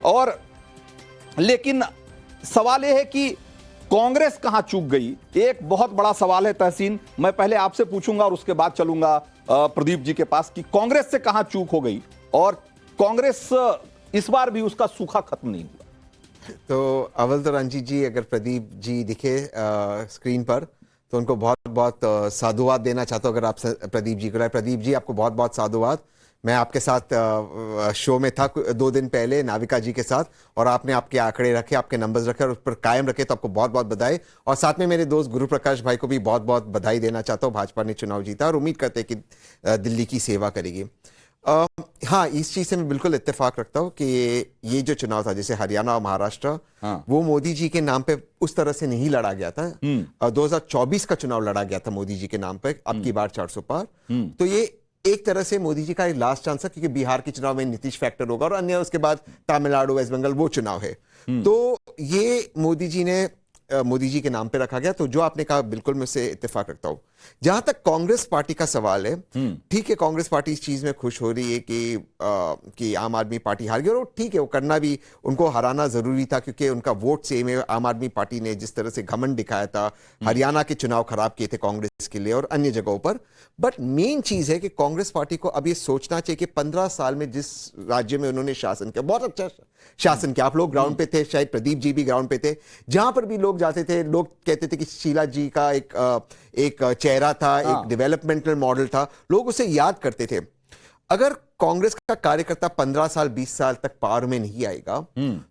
और लेकिन सवाल यह है कि कांग्रेस कहां चूक गई। एक बहुत बड़ा सवाल है तहसीन, मैं पहले आपसे पूछूंगा और उसके बाद चलूंगा प्रदीप जी के पास कि कांग्रेस से कहां चूक हो गई और कांग्रेस इस बार भी उसका सूखा खत्म नहीं हुआ। तो अव्वल तो रंजीत जी, अगर प्रदीप जी दिखे स्क्रीन पर तो उनको बहुत बहुत साधुवाद देना चाहता हूँ। अगर आप प्रदीप जी को, प्रदीप जी आपको बहुत बहुत साधुवाद। मैं आपके साथ शो में था 2 दिन पहले नाविका जी के साथ, और आपने आपके आंकड़े रखे, आपके नंबर्स रखे और उस पर कायम रखे, तो आपको बहुत बहुत बधाई। और साथ में मेरे दोस्त गुरु प्रकाश भाई को भी बहुत बहुत बधाई देना चाहता हूँ। भाजपा ने चुनाव जीता और उम्मीद करते हैं कि दिल्ली की सेवा करेगी। हाँ, इस चीज से मैं बिल्कुल इत्तेफाक रखता हूँ कि ये जो चुनाव था, जैसे हरियाणा और महाराष्ट्र, वो मोदी जी के नाम पे उस तरह से नहीं लड़ा गया था। 2024 का चुनाव लड़ा गया था मोदी जी के नाम पे, अब की बार 400 पार। तो ये एक तरह से मोदी जी का एक लास्ट चांस है, क्योंकि बिहार के चुनाव में नीतीश फैक्टर होगा और अन्य उसके बाद तमिलनाडु, वेस्ट बंगाल, वो चुनाव है। तो ये मोदी जी के नाम पे रखा गया। तो जो आपने कहा बिल्कुल मैं उससे इत्तेफाक रखता हूं। जहां तक कांग्रेस पार्टी का सवाल है, ठीक है, कांग्रेस पार्टी इस चीज में खुश हो रही है कि आम आदमी पार्टी हार गई, और ठीक है, वो करना भी, उनको हराना जरूरी था क्योंकि उनका वोट सेम है। आम आदमी पार्टी ने जिस तरह से घमंड दिखाया था, हरियाणा के चुनाव खराब किए थे कांग्रेस के लिए और अन्य जगहों पर। बट मेन चीज है कि कांग्रेस पार्टी को अब ये सोचना चाहिए कि 15 साल में जिस राज्य में उन्होंने शासन किया, बहुत अच्छा शासन किया। आप लोग ग्राउंड पे थे, शायद प्रदीप जी भी ग्राउंड पे थे। जहां पर भी लोग जाते थे, लोग कहते थे कि शीला जी का एक चेहरा था, एक डेवलपमेंटल मॉडल था, लोग उसे याद करते थे। अगर कांग्रेस का कार्यकर्ता 15 साल 20 साल तक पावर में नहीं आएगा,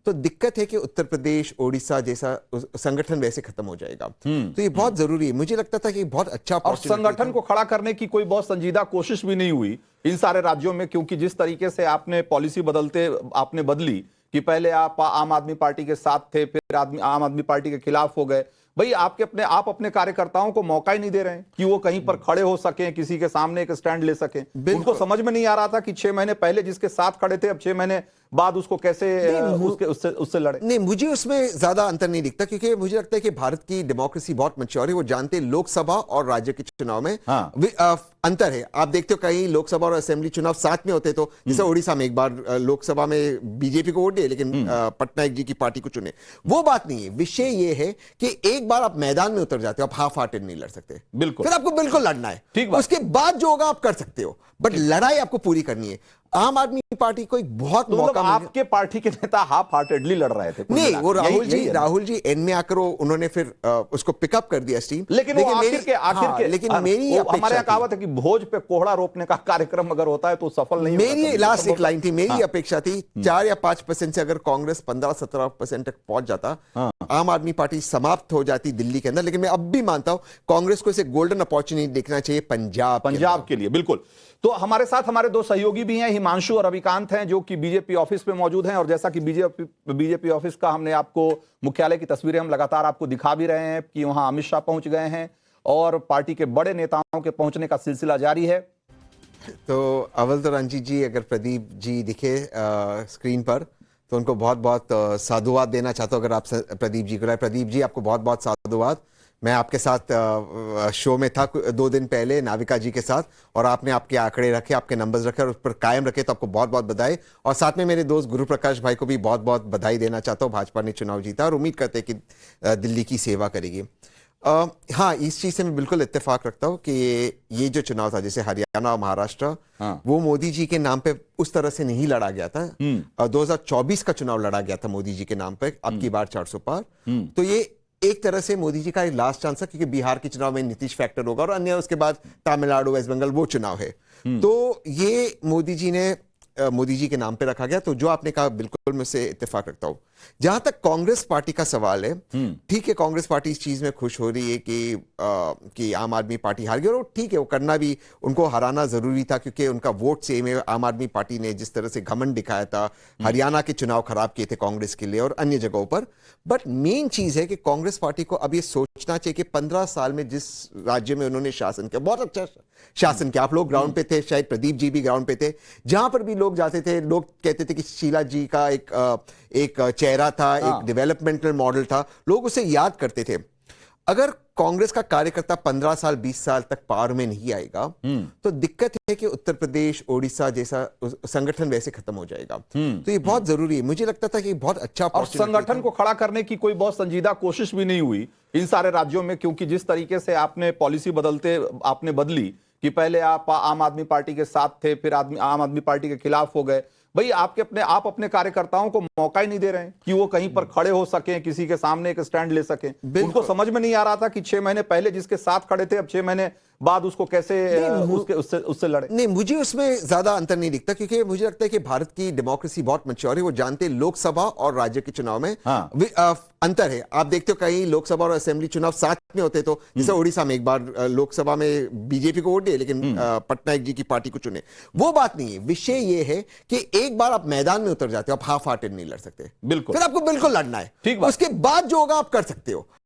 तो दिक्कत है कि उत्तर प्रदेश, ओडिशा जैसा संगठन वैसे खत्म हो जाएगा। तो ये बहुत जरूरी है। मुझे लगता था कि बहुत अच्छा, और संगठन को खड़ा करने की कोई बहुत संजीदा कोशिश भी नहीं हुई इन सारे राज्यों में, क्योंकि जिस तरीके से आपने पॉलिसी आपने बदली कि पहले आप आम आदमी पार्टी के साथ थे, फिर आम आदमी पार्टी के खिलाफ हो गए। भाई आप अपने कार्यकर्ताओं को मौका ही नहीं दे रहे हैं कि वो कहीं पर खड़े हो सकें, किसी के सामने एक स्टैंड ले सकें। उनको समझ में नहीं आ रहा था कि 6 महीने पहले जिसके साथ खड़े थे, अब 6 महीने बाद उसको कैसे उससे लड़े। नहीं, मुझे उसमें ज्यादा अंतर नहीं दिखता, क्योंकि मुझे लगता है कि भारत की डेमोक्रेसी बहुत मैच्योर है। वो जानते हैं लोकसभा और राज्य के चुनाव में अंतर है। आप देखते हो कहीं लोकसभा और असेंबली चुनाव साथ में होते, तो जैसे उड़ीसा में एक बार लोकसभा में बीजेपी को वोट दिए, लेकिन पटनायक जी की पार्टी को चुने। वो बात नहीं है। विषय ये है कि एक बार आप मैदान में उतर जाते हो, आप हाफ हार्टेड नहीं लड़ सकते। बिल्कुल, फिर आपको बिल्कुल लड़ना है। उसके बाद जो होगा आप कर सकते हो, बट लड़ाई आपको पूरी करनी है। आम आदमी पार्टी को एक बहुत मौका, आपके पार्टी के नेता हाफ हार्टेडली लड़ रहे थे। नहीं, वो राहुल जी एंड में आकर उन्होंने फिर उसको पिकअप कर दिया स्टीम। लेकिन मेरी हमारे यहाँ कहावत है कि भोज पे कोहड़ा रोपने का कार्यक्रम अगर होता है तो सफल नहीं। मेरी लास्ट एक लाइन थी, मेरी अपेक्षा थी 4 या 5% से अगर कांग्रेस 15-17% तक पहुंच जाता, आम आदमी पार्टी समाप्त हो जाती दिल्ली के अंदर। लेकिन मैं अब भी मानता हूं कांग्रेस को इसे गोल्डन अपॉर्चुनिटी देखना चाहिए पंजाब के लिए। बिल्कुल। तो हमारे साथ हमारे 2 सहयोगी भी हैं, हिमांशु और अभिकांत हैं, जो कि बीजेपी ऑफिस पे मौजूद हैं। और जैसा कि बीजेपी ऑफिस का हमने आपको मुख्यालय की तस्वीरें हम लगातार आपको दिखा भी रहे हैं कि वहां अमित शाह पहुंच गए हैं और पार्टी के बड़े नेताओं के पहुंचने का सिलसिला जारी है। तो अव्वल तो रंजीत जी, अगर प्रदीप जी दिखे स्क्रीन पर तो उनको बहुत बहुत साधुवाद देना चाहता हूँ। अगर आप प्रदीप जी को, प्रदीप जी आपको बहुत बहुत साधुवाद। मैं आपके साथ शो में था 2 दिन पहले नाविका जी के साथ, और आपने आपके आंकड़े रखे, आपके नंबर्स रखे और उस पर कायम रखे, तो आपको बहुत बहुत बधाई। और साथ में मेरे दोस्त गुरु प्रकाश भाई को भी बहुत बहुत बधाई देना चाहता हूँ। भाजपा ने चुनाव जीता और उम्मीद करते हैं कि दिल्ली की सेवा करेगी। हाँ, इस चीज से मैं बिल्कुल इत्तेफाक रखता हूँ कि ये जो चुनाव था, जैसे हरियाणा और महाराष्ट्र, वो मोदी जी के नाम पे उस तरह से नहीं लड़ा गया था। 2024 का चुनाव लड़ा गया था मोदी जी के नाम पे, अब की बार 400 पार। तो ये एक तरह से मोदी जी का एक लास्ट चांस है, क्योंकि बिहार के चुनाव में नीतीश फैक्टर होगा और अन्य उसके बाद तमिलनाडु, वेस्ट बंगाल, वो चुनाव है। तो ये मोदी जी के नाम पे रखा गया। तो जो आपने कहा बिल्कुल मैं उससे इत्तेफाक रखता हूं। जहां तक कांग्रेस पार्टी का सवाल है, ठीक है, कांग्रेस पार्टी इस चीज में खुश हो रही है कि आम आदमी पार्टी हार गई, और ठीक है, वो करना भी, उनको हराना जरूरी था क्योंकि उनका वोट सेम है। आम आदमी पार्टी ने जिस तरह से घमंड दिखाया था, हरियाणा के चुनाव खराब किए थे कांग्रेस के लिए और अन्य जगहों पर। बट मेन चीज है कि कांग्रेस पार्टी को अब ये सोचना चाहिए कि 15 साल में जिस राज्य में उन्होंने शासन किया, बहुत अच्छा शासन किया। आप लोग ग्राउंड पे थे, शायद प्रदीप जी भी ग्राउंड पे थे। जहां पर भी लोग जाते थे, लोग कहते थे कि शीला जी का एक चेहरा था, एक डेवलपमेंटल मॉडल था, लोग उसे याद करते थे। अगर कांग्रेस का कार्यकर्ता 15 साल 20 साल तक पावर में नहीं आएगा तो दिक्कत है कि उत्तर प्रदेश ओडिशा जैसा संगठन वैसे खत्म हो जाएगा। तो ये बहुत जरूरी है। मुझे लगता था कि बहुत अच्छा और संगठन को खड़ा करने की कोई बहुत संजीदा कोशिश भी नहीं हुई इन सारे राज्यों में, क्योंकि जिस तरीके से आपने पॉलिसी आपने बदली कि पहले आप आम आदमी पार्टी के साथ थे, फिर आम आदमी पार्टी के खिलाफ हो गए। भाई आप अपने कार्यकर्ताओं को मौका ही नहीं दे रहे हैं कि वो कहीं पर खड़े हो सकें, किसी के सामने एक स्टैंड ले सकें। उनको समझ में नहीं आ रहा था कि 6 महीने पहले जिसके साथ खड़े थे, अब 6 महीने बाद उसको कैसे उससे लड़े। नहीं, मुझे उसमें ज्यादा अंतर नहीं दिखता, क्योंकि मुझे लगता है कि भारत की डेमोक्रेसी बहुत मैच्योर है। वो जानते हैं लोकसभा और राज्य के चुनाव में अंतर है। आप देखते हो कहीं लोकसभा और असेंबली चुनाव साथ में होते, तो जैसे उड़ीसा में एक बार लोकसभा में बीजेपी को वोट दिए लेकिन पटनायक जी की पार्टी को चुने। वो बात नहीं है। विषय ये है कि एक बार आप मैदान में उतर जाते हो, आप हाफ हार्टेड नहीं लड़ सकते। बिल्कुल, फिर आपको बिल्कुल लड़ना है। ठीक बात। उसके बाद जो होगा आप कर सकते हो।